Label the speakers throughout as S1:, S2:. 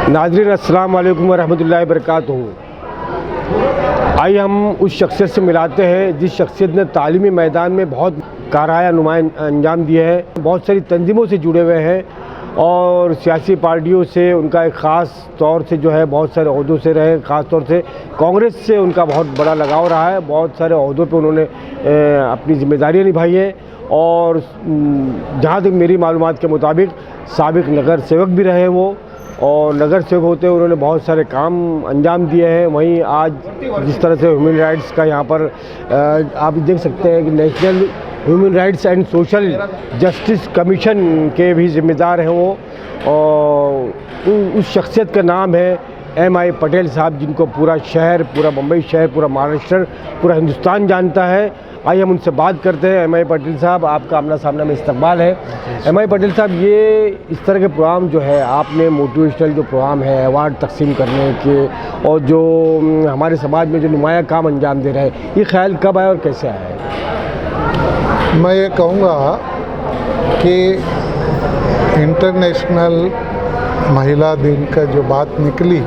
S1: नाज़रीन अस्सलाम वालेकुम वरहमतुल्लाहि वबरकातुहू। आइए हम उस शख्सियत से मिलाते हैं जिस शख्सियत ने तालीमी मैदान में बहुत काराया नुमाइंद अंजाम दिए हैं, बहुत सारी तंजीमों से जुड़े हुए हैं और सियासी पार्टियों से उनका एक ख़ास तौर से जो है बहुत सारे ओहदों से रहे। ख़ास तौर से कांग्रेस से उनका बहुत बड़ा लगाव रहा है, बहुत सारे ओहदों पे उन्होंने अपनी जिम्मेदारियाँ निभाई हैं और जहाँ तक मेरी मालूमात के मुताबिक साबिक़ नगर सेवक भी रहे वो, और नगर सेवक होते हुए उन्होंने बहुत सारे काम अंजाम दिए हैं। वहीं आज जिस तरह से ह्यूमन राइट्स का यहाँ पर आप देख सकते हैं कि national human rights and social justice commission के भी ज़िम्मेदार हैं वो, और उस शख्सियत का नाम है M.I. पटेल साहब, जिनको पूरा शहर, पूरा मुंबई शहर, पूरा महाराष्ट्र, पूरा हिंदुस्तान जानता है। आइए हम उनसे बात करते हैं। M.I. पटेल साहब, आपका आमना सामना में इस्तकबाल है। M.I. पटेल साहब, ये इस तरह के प्रोग्राम जो है आपने मोटिवेशनल जो प्रोग्राम है, अवार्ड तकसीम करने के और जो हमारे समाज में जो नुमाया काम अंजाम दे रहे हैं, ये ख्याल कब आया और कैसे आया है?
S2: मैं ये कहूँगा कि इंटरनेशनल महिला दिन का जो बात निकली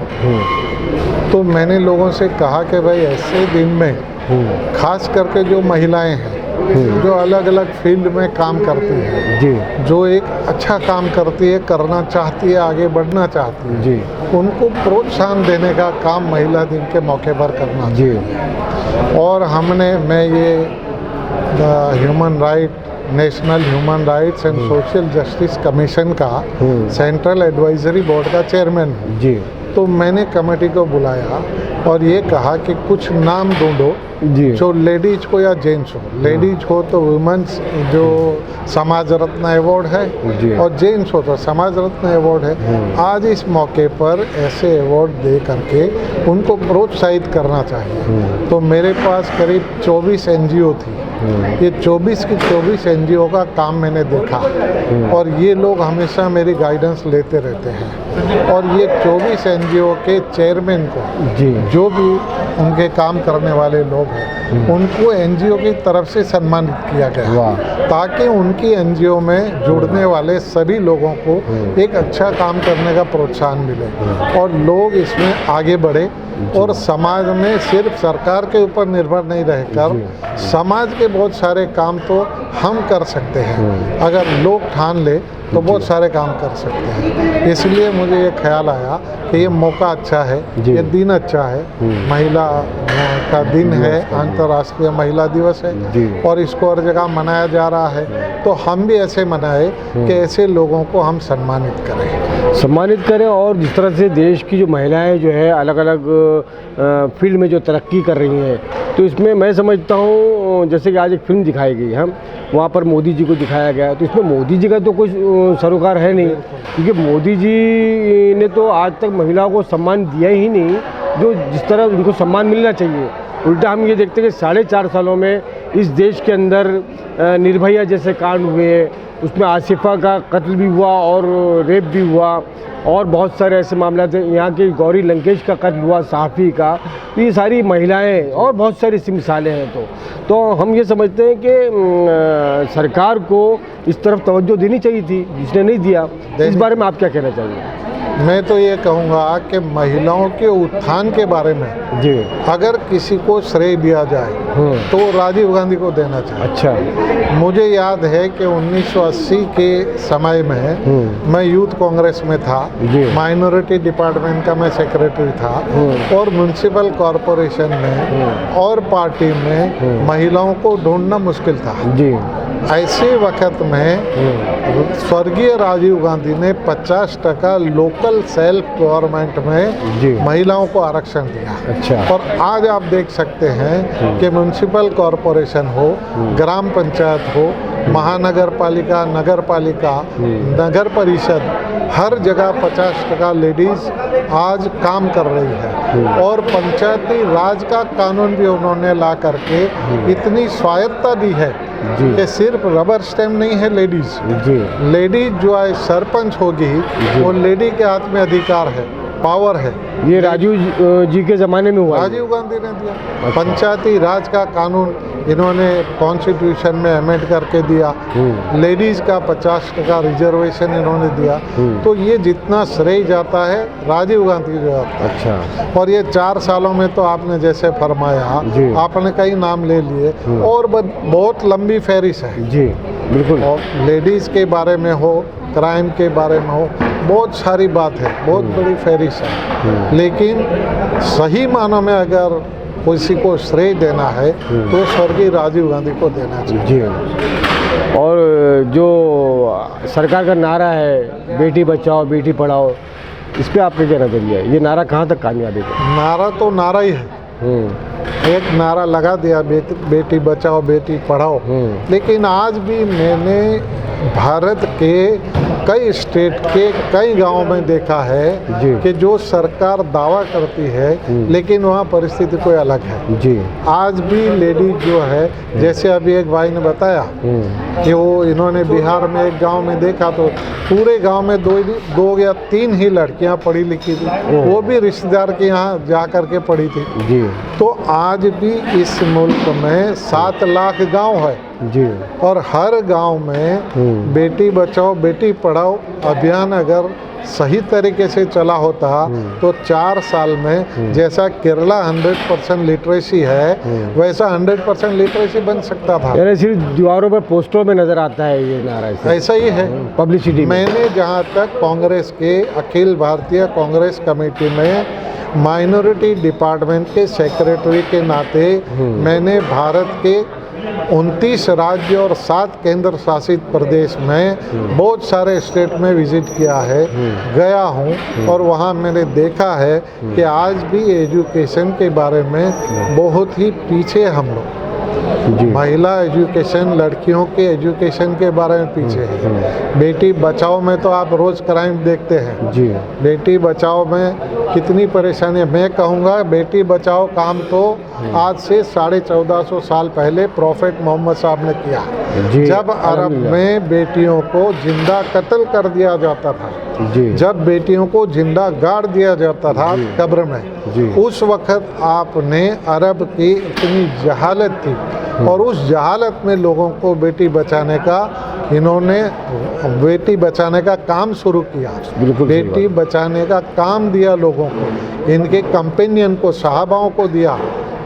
S2: तो मैंने लोगों से कहा कि भाई ऐसे दिन में खास करके जो महिलाएं हैं जो अलग अलग फील्ड में काम करती हैं
S1: जी,
S2: जो एक अच्छा काम करती है, करना चाहती है, आगे बढ़ना चाहती है
S1: जी,
S2: उनको प्रोत्साहन देने का काम महिला दिन के मौके पर करना
S1: जी।
S2: और मैं ये human right national human rights and social justice commission का सेंट्रल एडवाइजरी बोर्ड का चेयरमैन हूँ
S1: जी,
S2: तो मैंने कमेटी को बुलाया और ये कहा कि कुछ नाम ढूंढो
S1: जी,
S2: जो लेडीज को या जेंट्स हो। लेडीज हो तो वुमेन्स जो समाज रत्न अवार्ड
S1: जी।
S2: है और जेंट्स हो तो समाज रत्न अवार्ड है। आज इस मौके पर ऐसे अवार्ड दे करके उनको प्रोत्साहित करना चाहिए। तो मेरे पास करीब 24 NGO थी। ये 24 की 24 NGO का काम मैंने देखा और ये लोग हमेशा मेरी गाइडेंस लेते रहते हैं और ये 24 NGO के चेयरमैन को
S1: जी,
S2: जो भी उनके काम करने वाले लोग हैं उनको NGO की तरफ से सम्मानित किया गया ताकि उनकी NGO में जुड़ने वाले सभी लोगों को एक अच्छा काम करने का प्रोत्साहन मिले और लोग इसमें आगे बढ़े और समाज में सिर्फ सरकार के ऊपर निर्भर नहीं रहकर समाज के बहुत सारे काम तो हम कर सकते हैं। अगर लोग ठान ले तो बहुत सारे काम कर सकते हैं। इसलिए मुझे ये ख्याल आया कि ये मौका अच्छा है, ये दिन अच्छा है, महिला का दिन है, अंतर्राष्ट्रीय महिला दिवस है और इसको हर जगह मनाया जा रहा है तो हम भी ऐसे मनाए कि ऐसे लोगों को हम सम्मानित करें और जिस तरह से देश की जो महिलाएं जो है अलग अलग फील्ड में जो तरक्की कर रही हैं, तो इसमें मैं समझता हूँ जैसे कि आज एक फिल्म दिखाई गई है, वहाँ पर मोदी जी को दिखाया गया, तो इसमें मोदी जी का तो कुछ सरोकार है नहीं, क्योंकि मोदी जी ने तो आज तक महिलाओं को सम्मान दिया ही नहीं जो जिस तरह उनको सम्मान मिलना चाहिए। उल्टा हम ये देखते हैं कि 4.5 सालों में इस देश के अंदर निर्भया जैसे कांड हुए, उसमें आसिफा का कत्ल भी हुआ और रेप भी हुआ और बहुत सारे ऐसे मामला थे, यहाँ के गौरी लंकेश का कत्ल हुआ, सहाफ़ी का, तो ये सारी महिलाएं और बहुत सारी ऐसी मिसालें हैं। तो हम ये समझते हैं कि सरकार को इस तरफ तवज्जो देनी चाहिए थी, जिसने नहीं दिया। इस बारे में आप क्या कहना चाहिए? मैं तो ये कहूँगा कि महिलाओं के उत्थान के बारे में
S1: जी,
S2: अगर किसी को श्रेय दिया जाए तो राजीव गांधी को देना चाहिए।
S1: अच्छा, मुझे
S2: मुझे याद है कि 1980 के समय में मैं यूथ कांग्रेस में था, माइनॉरिटी डिपार्टमेंट का मैं सेक्रेटरी था और म्युनिसिपल कॉरपोरेशन में और पार्टी में महिलाओं को ढूंढना मुश्किल था
S1: जी।
S2: ऐसे वक्त में स्वर्गीय राजीव गांधी ने 50% लोकल सेल्फ गवर्नमेंट में महिलाओं को आरक्षण दिया।
S1: अच्छा।
S2: और आज आप देख सकते हैं कि म्युनिसिपल कॉरपोरेशन हो, ग्राम पंचायत हो, महानगर पालिका, नगर पालिका, नगर परिषद, हर जगह 50% लेडीज़ आज काम कर रही है और पंचायती राज का कानून भी उन्होंने ला करके इतनी स्वायत्तता दी है कि सिर्फ रबर स्टैम्प नहीं है लेडीज़ जो है सरपंच होगी वो लेडी के हाथ में अधिकार है पावर है।
S1: ये राजीव जी के ज़माने में हुआ है।
S2: राजीव गांधी ने दिया। पंचायती राज का कानून इन्होंने कॉन्स्टिट्यूशन में अमेंड करके दिया। लेडीज़ का 50% रिजर्वेशन इन्होंने दिया। तो ये जितना श्रेय जाता है राजीव गांधी जो जाता है।
S1: अच्छा।
S2: और ये 4 सालों में तो आपने जैसे फरमाया, आपने कई नाम ले लिए और बहुत लंबी फहरिस्त है
S1: जी, बिल्कुल।
S2: और लेडीज़ के बारे में हो, क्राइम के बारे में हो, बहुत सारी बात है, बहुत बड़ी फहरिस्त है। लेकिन सही मानों में अगर किसी को श्रेय देना है तो स्वर्गीय राजीव गांधी को देना चाहिए।
S1: जी। और जो सरकार का नारा है बेटी बचाओ बेटी पढ़ाओ, इस पे आपका क्या नजरिया है? ये नारा कहाँ तक कामयाब है?
S2: नारा तो नारा ही है। एक नारा लगा दिया बेटी बचाओ बेटी पढ़ाओ, लेकिन आज भी मैंने भारत के कई स्टेट के कई गांवों में देखा है कि जो सरकार दावा करती है लेकिन वहाँ परिस्थिति कोई अलग है जी। आज भी लेडीज जो है, जैसे अभी एक भाई ने बताया कि वो इन्होंने बिहार में एक गांव में देखा तो पूरे गांव में 2 या 3 ही लड़कियां पढ़ी लिखी थी, वो भी रिश्तेदार के यहाँ जा कर के पढ़ी थी जी। तो आज भी इस मुल्क में 7 लाख गांव है जी, और हर गांव में बेटी बचाओ बेटी पढ़ाओ अभियान अगर सही तरीके से चला होता तो 4 साल में जैसा केरला 100% लिटरेसी है वैसा 100% लिटरेसी बन सकता था।
S1: यानी सिर्फ दीवारों पर पोस्टरों में नजर आता है ये नारा,
S2: ऐसा ही है
S1: पब्लिसिटी।
S2: मैंने जहाँ तक कांग्रेस के अखिल भारतीय कांग्रेस कमेटी में माइनॉरिटी डिपार्टमेंट के सेक्रेटरी के नाते मैंने भारत के 29 राज्य और 7 केंद्र शासित प्रदेश में बहुत सारे स्टेट में विजिट किया है, गया हूँ और वहाँ मैंने देखा है कि आज भी एजुकेशन के बारे में बहुत ही पीछे हम लोग। महिला एजुकेशन, लड़कियों के एजुकेशन के बारे में पीछे है। बेटी बचाओ में तो आप रोज़ क्राइम देखते हैं जी। बेटी बचाओ में कितनी परेशानी है। मैं कहूँगा बेटी बचाओ काम तो आज से 1450 साल पहले प्रॉफेट मोहम्मद साहब ने किया, जब अरब में बेटियों को जिंदा कत्ल कर दिया जाता था जी। जब बेटियों को जिंदा गाड़ दिया जाता था कब्र में जी। उस वक्त आपने अरब की इतनी जहालत थी और उस जहालत में लोगों को बेटी बचाने का इन्होंने बेटी बचाने का काम शुरू किया। बेटी बचाने का काम दिया लोगों को, इनके कंपेनियन को, सहाबाओं को दिया।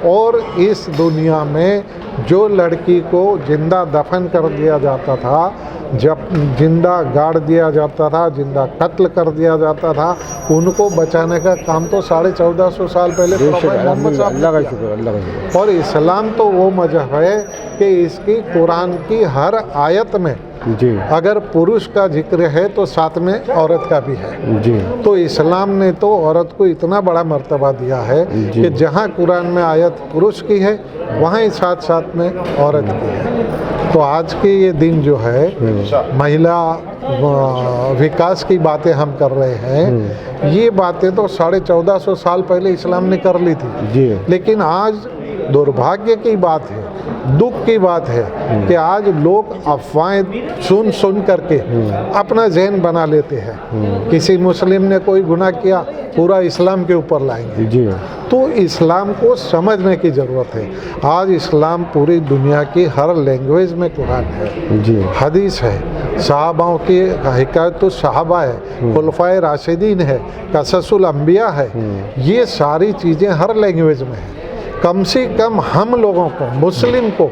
S2: और इस दुनिया में जो लड़की को जिंदा दफन कर दिया जाता था, जब जिंदा गाड़ दिया जाता था, जिंदा कत्ल कर दिया जाता था, उनको बचाने का काम तो 1450 साल पहले मोहम्मद साहब। और इस्लाम तो वो मजहब है कि इसकी कुरान की हर आयत में जी। अगर पुरुष का जिक्र है तो साथ में औरत का भी है जी। तो इस्लाम ने तो औरत को इतना बड़ा मर्तबा दिया है कि जहाँ कुरान में आयत पुरुष की है वहाँ ही साथ साथ में औरत की है। तो आज के ये दिन जो है महिला विकास की बातें हम कर रहे हैं, ये बातें तो 1450 साल पहले इस्लाम ने कर ली थी जी। लेकिन आज दुर्भाग्य की बात है, दुख की बात है कि आज लोग अफवाहें सुन करके अपना ज़हन बना लेते हैं। किसी मुस्लिम ने कोई गुनाह किया पूरा इस्लाम के ऊपर लाएंगे जी। तो इस्लाम को समझने की ज़रूरत है। आज इस्लाम पूरी दुनिया की हर लैंग्वेज में कुरान है जी, हदीस है, सहाबाओं की हिकायत तो सहाबा है, खुलफाए राशिदीन है, कससुल अंबिया है, ये सारी चीज़ें हर लैंग्वेज में है। कम से कम हम लोगों को, मुस्लिम को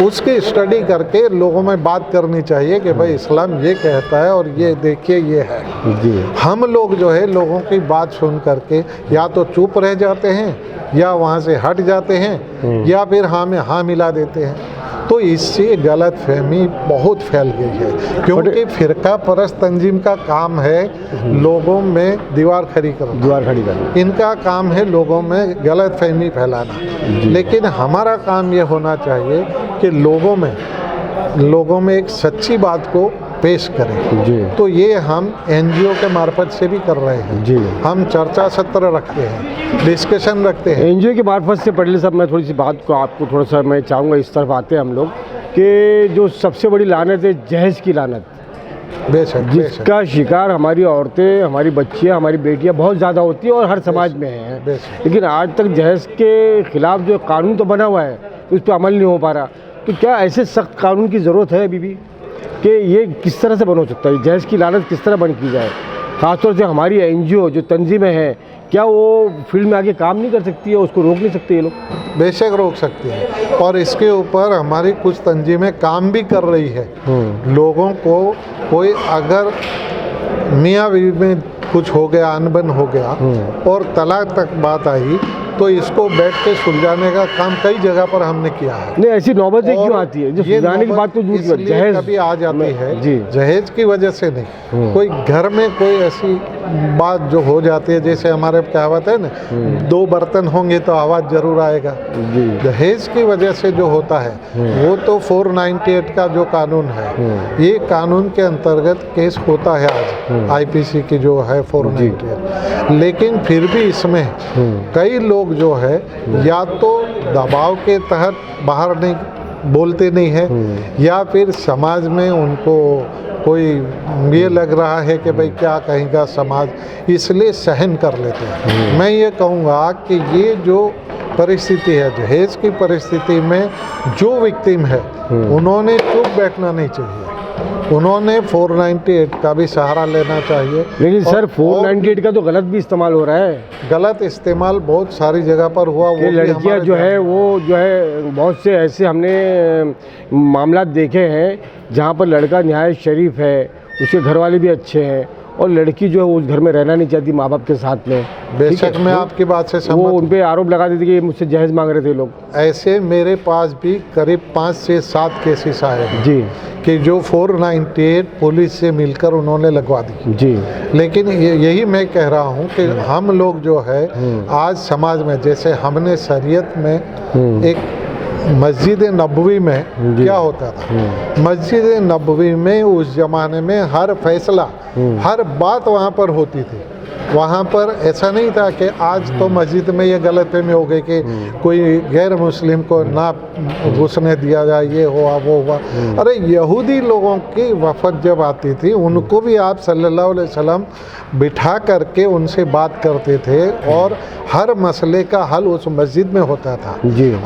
S2: उसकी स्टडी करके लोगों में बात करनी चाहिए कि भाई इस्लाम ये कहता है और ये देखिए ये है जी। हम लोग जो है लोगों की बात सुन करके या तो चुप रह जाते हैं या वहाँ से हट जाते हैं या फिर हाँ में हाँ मिला देते हैं। तो इससे गलत फहमी बहुत फैल गई है, क्योंकि फिरका परस्त तंजीम का काम है लोगों में दीवार खड़ी करना, इनका काम है लोगों में गलत फहमी फैलाना। लेकिन हमारा काम ये होना चाहिए कि लोगों में एक सच्ची बात को पेश करें जी। तो ये हम एनजीओ के मार्फत से भी कर रहे हैं जी। हम चर्चा सत्र रखते हैं, डिस्कशन रखते हैं
S1: एनजीओ के मार्फत से। पटेल साहब, मैं थोड़ी सी बात को आपको थोड़ा सा मैं चाहूँगा, इस तरफ आते हैं हम लोग कि जो सबसे बड़ी लानत है जहेज की लानत,
S2: बेशक बेशक।
S1: जिसका शिकार हमारी औरतें, हमारी बच्चियां, हमारी बेटियां बहुत ज़्यादा होती है और हर समाज में है।
S2: बेशक।
S1: लेकिन आज तक जहेज़ के खिलाफ जो कानून तो बना हुआ है उस पर अमल नहीं हो पा रहा। तो क्या ऐसे सख्त कानून की ज़रूरत है अभी भी कि ये किस तरह से बंद हो सकता है? जहेज़ की लानत किस तरह बंद की जाए? ख़ासतौर से हमारी NGO जो तंजीमें हैं, क्या वो फील्ड में आगे काम नहीं कर सकती है? उसको रोक नहीं सकते ये लोग?
S2: बेशक रोक सकती है और इसके ऊपर हमारी कुछ तंजीमें काम भी कर रही है। लोगों को कोई अगर मियाँ बीवी में कुछ हो गया, अनबन हो गया और तलाक तक बात आई तो इसको बैठ के सुलझाने का काम कई जगह पर हमने किया है।
S1: नहीं, ऐसी नौबत क्यों आती है? जो सुलझाने की बात तो दूर की,
S2: जहेज कभी आ जाती है
S1: जी,
S2: जहेज की वजह से नहीं, कोई घर में कोई ऐसी बात जो हो जाती है, जैसे हमारे कहावत है ना, 2 बर्तन होंगे तो आवाज़ जरूर आएगा। दहेज की वजह से जो होता है वो तो 498 का जो कानून है, ये कानून के अंतर्गत केस होता है आज IPC की जो है 498। लेकिन फिर भी इसमें कई लोग जो है या तो दबाव के तहत बाहर नहीं बोलते नहीं है, या फिर समाज में उनको कोई ये लग रहा है कि भाई क्या कहेगा समाज, इसलिए सहन कर लेते हैं। मैं ये कहूँगा कि ये जो परिस्थिति है, दहेज की परिस्थिति में जो विक्टिम है उन्होंने चुप बैठना नहीं चाहिए, उन्होंने 498 का भी सहारा लेना चाहिए।
S1: लेकिन सर 498 का तो गलत भी इस्तेमाल हो रहा है।
S2: गलत इस्तेमाल बहुत सारी जगह पर हुआ। वो
S1: लड़कियां जो है वो जो है बहुत से ऐसे हमने मामला देखे हैं जहां पर लड़का निहायत शरीफ है, उसके घर वाले भी अच्छे हैं और लड़की जो है उस घर में रहना नहीं चाहती माँ बाप के साथ में।
S2: बेशक मैं आपकी बात से सहमत हूं।
S1: वो उन पे आरोप लगा देते कि मुझसे जहेज मांग रहे थे लोग।
S2: ऐसे मेरे पास भी करीब 5 से 7 केसेस आए हैं
S1: जी
S2: कि जो 498 पुलिस से मिलकर उन्होंने लगवा दी
S1: जी।
S2: लेकिन यही मैं कह रहा हूँ कि हम लोग जो है आज समाज में, जैसे हमने शरीयत में एक मस्जिद नबवी में क्या होता था, मस्जिद नबवी में उस ज़माने में हर फैसला, हर बात वहाँ पर होती थी। वहाँ पर ऐसा नहीं था कि आज तो मस्जिद में ये गलतफहमी हो गई कि कोई गैर मुस्लिम को ना घुसने दिया जाए, ये हुआ वो हुआ। अरे यहूदी लोगों की वफद जब आती थी उनको भी आप सल्लल्लाहु अलैहि वसल्लम बिठा करके उनसे बात करते थे और हर मसले का हल उस मस्जिद में होता था।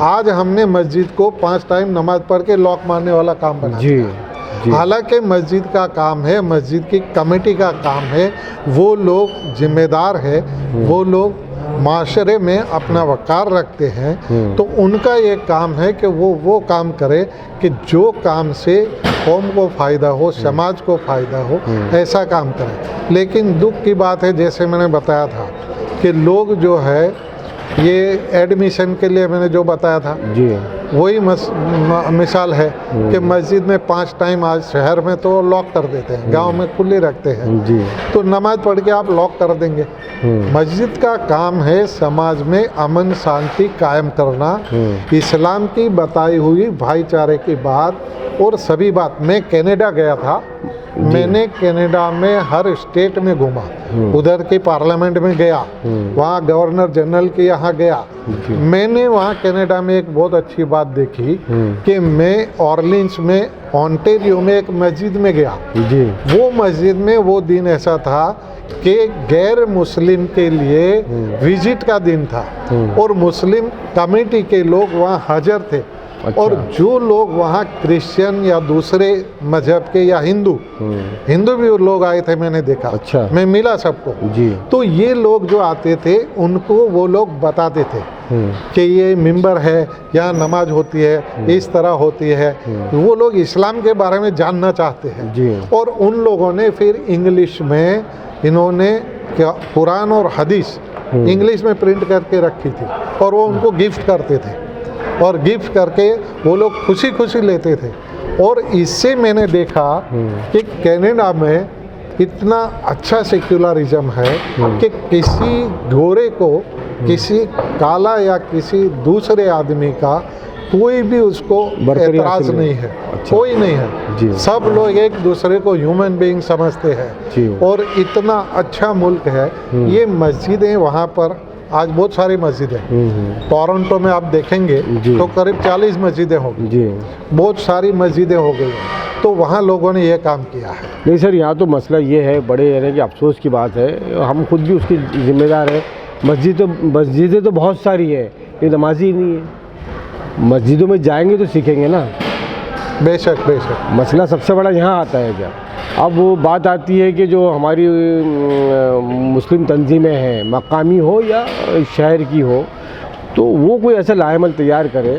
S2: आज हमने मस्जिद को 5 टाइम नमाज पढ़ के लॉक मारने वाला काम बना दिया। हालांकि मस्जिद का काम है, मस्जिद की कमेटी का काम है, वो लोग जिम्मेदार है, वो लोग माशरे में अपना वक़ार रखते हैं, तो उनका ये काम है कि वो काम करे कि जो काम से कौम को फ़ायदा हो, समाज को फ़ायदा हो, ऐसा काम करें। लेकिन दुख की बात है, जैसे मैंने बताया था कि लोग जो है ये एडमिशन के लिए मैंने जो बताया था जी, वही मिसाल है कि मस्जिद में 5 टाइम आज शहर में तो लॉक कर देते हैं, गांव में खुली रखते हैं जी। तो नमाज पढ़ के आप लॉक कर देंगे। मस्जिद का काम है समाज में अमन शांति कायम करना, इस्लाम की बताई हुई भाईचारे की बात और सभी बात। मैं कनाडा गया था, मैंने कनाडा में हर स्टेट में घूमा, उधर की पार्लियामेंट में गया, वहाँ गवर्नर जनरल के यहाँ गया। मैंने वहाँ कनाडा में एक बहुत अच्छी बात देखी कि मैं ऑर्लिन्स में ओंटारियो में एक मस्जिद में गया जी। वो मस्जिद में वो दिन ऐसा था कि गैर मुस्लिम के लिए विजिट का दिन था और मुस्लिम कमेटी के लोग वहाँ हाजिर थे। अच्छा। और जो लोग वहाँ क्रिश्चियन या दूसरे मजहब के या हिंदू भी लोग आए थे, मैंने देखा। अच्छा। मैं मिला सबको जी। तो ये लोग जो आते थे उनको वो लोग बताते थे कि ये मिंबर है, यहाँ नमाज होती है, इस तरह होती है। वो लोग इस्लाम के बारे में जानना चाहते हैं जी। और उन लोगों ने फिर इंग्लिश में इन्होंने कुरान और हदीस इंग्लिश में प्रिंट करके रखी थी और वो उनको गिफ्ट करते थे और गिफ्ट करके वो लोग खुशी खुशी लेते थे। और इससे मैंने देखा कि कनाडा में इतना अच्छा सेक्युलरिज्म है कि किसी गोरे को, किसी काला या किसी दूसरे आदमी का कोई भी उसको एतराज़ नहीं है। अच्छा। कोई नहीं है जी। सब लोग एक दूसरे को ह्यूमन बीइंग समझते हैं और इतना अच्छा मुल्क है। ये मस्जिदें वहाँ पर आज बहुत सारी मस्जिदें, टोरंटो में आप देखेंगे तो करीब 40 मस्जिदें होंगी, बहुत सारी मस्जिदें हो गई हैं। तो वहाँ लोगों ने ये काम किया है।
S1: नहीं सर, यहाँ तो मसला ये है, बड़े यानी कि अफसोस की बात है, हम खुद भी उसकी जिम्मेदार हैं। मस्जिदें तो बहुत सारी हैं, ये नमाजी ही नहीं है। मस्जिदों में जाएंगे तो सीखेंगे ना।
S2: बेशक बेशक।
S1: मसला सबसे बड़ा यहाँ आता है क्या। अब वो बात आती है कि जो हमारी मुस्लिम तंजीमें हैं, मकामी हो या शहर की हो, तो वो कोई ऐसा लाएमल तैयार करे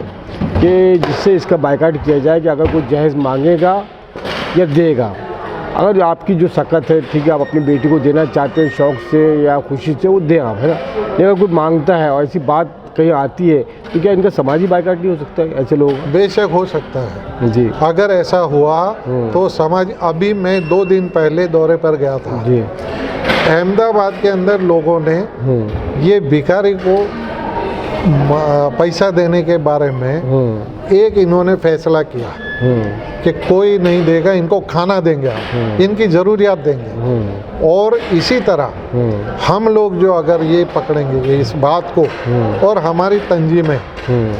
S1: कि जिससे इसका बायकाट किया जाए कि अगर कोई जहेज़ मांगेगा या देगा। अगर आपकी जो सकत है, ठीक है, आप अपनी बेटी को देना चाहते हैं शौक़ से या खुशी से, वो दें आप, है ना। लेकिन अगर कोई मांगता है और ऐसी बात कहीं आती है तो क्या इनका समाजी बायकाट नहीं हो सकता है ऐसे लोग?
S2: बेशक हो सकता है
S1: जी।
S2: अगर ऐसा हुआ तो समाज। अभी मैं 2 दिन पहले दौरे पर गया था
S1: जी।
S2: अहमदाबाद के अंदर लोगों ने ये भिखारी को पैसा देने के बारे में एक इन्होंने फैसला किया कि कोई नहीं देगा, इनको खाना देंगे हम, इनकी ज़रूरियात देंगे। और इसी तरह हम लोग जो अगर ये पकड़ेंगे इस बात को, और हमारी तंजीमें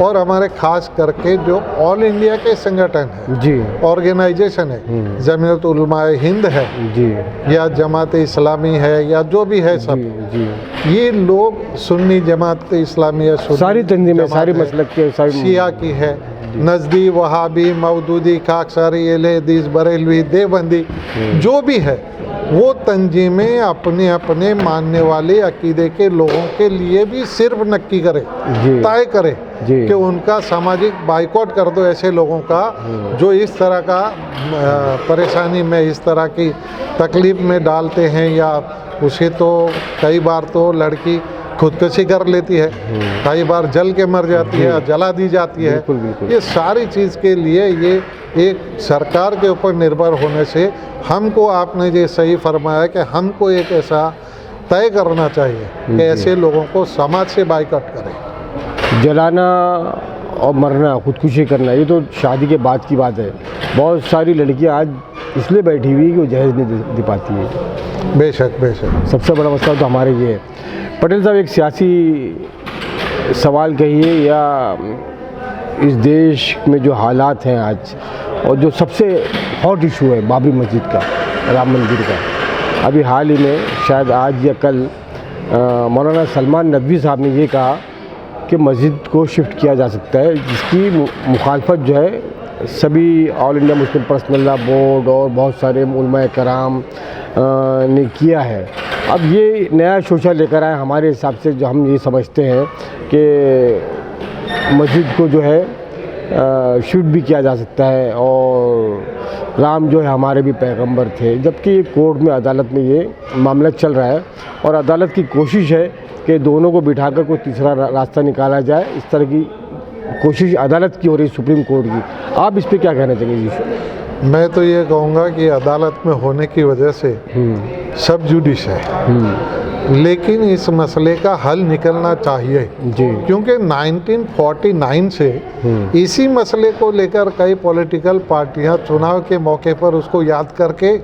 S2: और हमारे खास करके जो ऑल इंडिया के संगठन है
S1: जी,
S2: ऑर्गेनाइजेशन है, जमीयत उलमाए हिंद है
S1: जी,
S2: या जमात इस्लामी है या जो भी है सब
S1: जी,
S2: ये लोग सुन्नी जमात इस्लामी या
S1: सारी तंजीमें, सारी मसलक के, सारी
S2: शिया की है, नजदी, वहाबी, मौदूदी, खाकसारी, अहले हदीस, बरेलवी, देवबंदी, जो भी है वो तंजीमें अपने अपने मानने वाले अकीदे के लोगों के लिए भी सिर्फ नक्की करे, तय करे कि उनका सामाजिक बाइकआउट कर दो ऐसे लोगों का जो इस तरह का परेशानी में, इस तरह की तकलीफ में डालते हैं। या उसे तो कई बार तो लड़की खुदकुशी कर लेती है, कई बार जल के मर जाती है, जला दी जाती है।
S1: बिल्कुल, बिल्कुल।
S2: ये सारी चीज़ के लिए ये एक सरकार के ऊपर निर्भर होने से हमको, आपने ये सही फरमाया कि हमको एक ऐसा तय करना चाहिए कि ऐसे लोगों को समाज से बाइकआउट करें।
S1: जलाना और मरना, खुदकुशी करना, ये तो शादी के बाद की बात है। बहुत सारी लड़कियां आज इसलिए बैठी हुई कि वो जहेज़ नहीं दे पाती है।
S2: बेशक बेशक।
S1: सबसे बड़ा मसला तो हमारे ये है। पटेल साहब, एक सियासी सवाल कहिए या इस देश में जो हालात हैं आज, और जो सबसे हॉट इशू है बाबरी मस्जिद का, राम मंदिर का। अभी हाल ही में शायद आज या कल मौलाना सलमान नदवी साहब ने ये कहा कि मस्जिद को शिफ्ट किया जा सकता है, जिसकी मुखालफत जो है सभी all India Muslim personal law board और बहुत सारे उलमाए कराम ने किया है। अब ये नया शोशा लेकर आए, हमारे हिसाब से जो हम ये समझते हैं कि मस्जिद को जो है शिफ्ट भी किया जा सकता है, और राम जो है हमारे भी पैगंबर थे। जबकि कोर्ट में, अदालत में ये मामला चल रहा है और अदालत की कोशिश है कि दोनों को बिठाकर कोई तीसरा रास्ता निकाला जाए। इस तरह की कोशिश अदालत की हो रही, सुप्रीम कोर्ट की। आप इस पर क्या कहना चाहेंगे जी?
S2: मैं तो ये कहूँगा कि अदालत में होने की वजह से सब जुडिश है, लेकिन इस मसले का हल निकलना चाहिए
S1: जी।
S2: क्योंकि 1949 से इसी मसले को लेकर कई पॉलिटिकल पार्टियां चुनाव के मौके पर उसको याद करके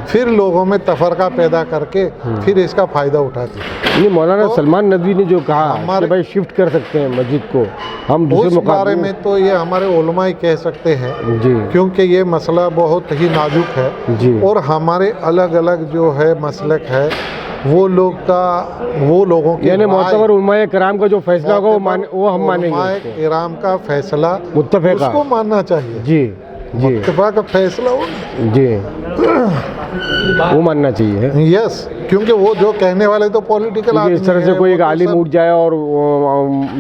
S2: फिर लोगों में तफरका पैदा करके फिर इसका फ़ायदा उठाती है।
S1: ये मौलाना सलमान नदवी ने जो कहा कि भाई शिफ्ट कर सकते हैं मस्जिद को, हम
S2: उस बारे में तो ये हमारे उलमा ही कह सकते हैं
S1: जी,
S2: क्योंकि ये मसला बहुत ही नाजुक है
S1: जी।
S2: और हमारे अलग अलग जो है मसलक है वो लोगों के,
S1: यानी मोतबर उलमाए कराम का जो फैसला होगा वो हम मानेंगे।
S2: उलमाए किराम का फैसला
S1: मुत्तफ़क़ा
S2: उसको मानना चाहिए।
S1: जी जी,
S2: मुत्तफ़क़ा का फैसला हो
S1: जी, वो मानना चाहिए।
S2: यस, क्योंकि वो जो कहने वाले तो पॉलिटिकल आदमी
S1: इस तरह से कोई एक आलिम उठ जाए और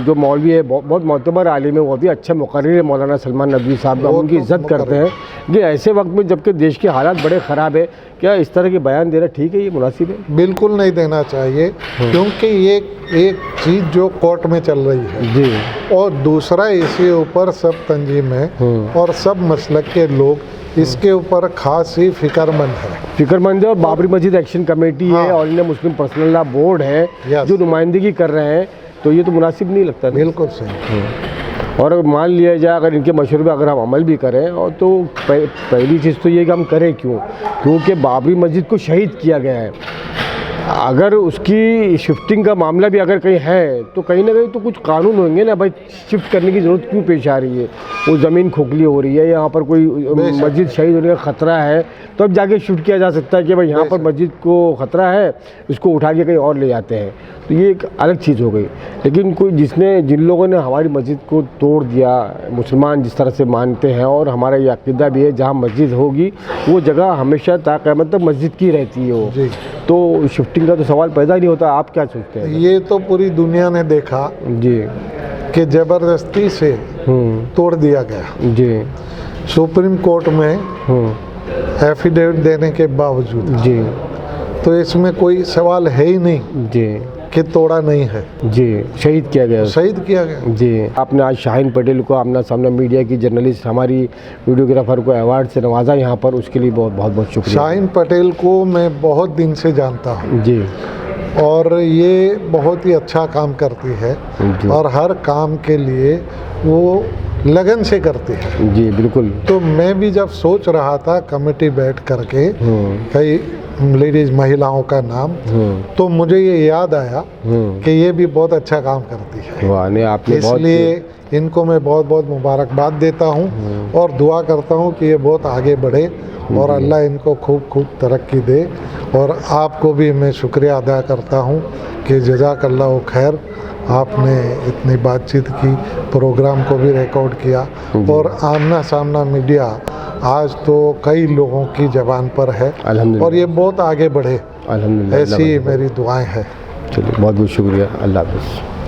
S1: जो मौलवी है, बहुत मोतबर आलिम है, वो भी अच्छे मुक़र्रिर है मौलाना सलमान नदवी साहब, हम उनकी इज़्ज़त करते हैं। कि ऐसे वक्त में जबकि देश के हालात बड़े ख़राब है, क्या इस तरह के बयान देना ठीक है, ये मुनासिब है?
S2: बिल्कुल नहीं देना चाहिए, क्योंकि ये एक चीज़ जो कोर्ट में चल रही है
S1: जी, और
S2: दूसरा इसके ऊपर सब तंजीमें और सब मसलक के लोग इसके ऊपर खास ही फिक्रमंद
S1: है। और बाबरी मस्जिद एक्शन कमेटी है, all India Muslim personal law board है जो नुमाइंदगी कर रहे हैं, तो ये तो मुनासिब नहीं लगता।
S2: बिल्कुल सही।
S1: और मान लिया जाए अगर इनके मशवरे पर अगर हम अमल भी करें, और तो पहली चीज़ तो ये कि हम करें क्यों, क्योंकि बाबरी मस्जिद को शहीद किया गया है, अगर उसकी शिफ्टिंग का मामला भी अगर कहीं है तो कहीं ना कहीं तो कुछ कानून होंगे ना भाई, शिफ्ट करने की ज़रूरत क्यों पेश आ रही है। वो ज़मीन खोखली हो रही है, यहाँ पर कोई मस्जिद शहीद होने का ख़तरा है, तो अब जाके शिफ्ट किया जा सकता है कि भाई यहाँ पर मस्जिद को ख़तरा है, इसको उठा के कहीं और ले जाते हैं, तो ये एक अलग चीज़ हो गई। लेकिन कोई जिन लोगों ने हमारी मस्जिद को तोड़ दिया, मुसलमान जिस तरह से मानते हैं और हमारा ये अक़ीदा भी है, जहाँ मस्जिद होगी वो जगह हमेशा क़यामत तक मस्जिद की रहती है वो, तो शिफ्टिंग का तो सवाल पैदा ही नहीं होता। आप क्या सोचते हैं?
S2: ये तो पूरी दुनिया ने देखा
S1: जी
S2: कि ज़बरदस्ती से तोड़ दिया गया।
S1: जी
S2: सुप्रीम कोर्ट में एफिडेविट देने के बावजूद
S1: जी,
S2: तो इसमें कोई सवाल है ही नहीं
S1: जी
S2: कि तोड़ा नहीं है।
S1: जी, शहीद किया गया।
S2: शहीद किया गया।
S1: जी, आपने आज शाहीन पटेल को आमना सामना मीडिया की जर्नलिस्ट, हमारी वीडियोग्राफर को अवार्ड से नवाजा यहाँ पर, उसके लिए बहुत बहुत शुक्रिया।
S2: शाहीन पटेल को मैं बहुत दिन से जानता हूँ
S1: जी,
S2: और ये बहुत ही अच्छा काम करती है और हर काम के लिए वो लगन से करती है।
S1: जी बिल्कुल।
S2: तो मैं भी जब सोच रहा था कमेटी बैठ करके कई लेडीज़ महिलाओं का नाम, तो मुझे ये याद आया कि ये भी बहुत अच्छा काम करती है।
S1: वाह, नहीं आपने
S2: इसलिए इनको मैं बहुत बहुत मुबारकबाद देता हूँ और दुआ करता हूँ कि ये बहुत आगे बढ़े और अल्लाह इनको खूब खूब तरक्की दे। और आपको भी मैं शुक्रिया अदा करता हूँ कि जज़ाकल्लाह खैर, आपने इतनी बातचीत की, प्रोग्राम को भी रिकॉर्ड किया और आमना सामना मीडिया आज तो कई लोगों की ज़बान पर है और ये बहुत आगे बढ़े,
S1: अल्हम्दुलिल्लाह,
S2: ऐसी मेरी दुआएं हैं।
S1: चलिए बहुत बहुत शुक्रिया, अल्लाह हाफ़िज़।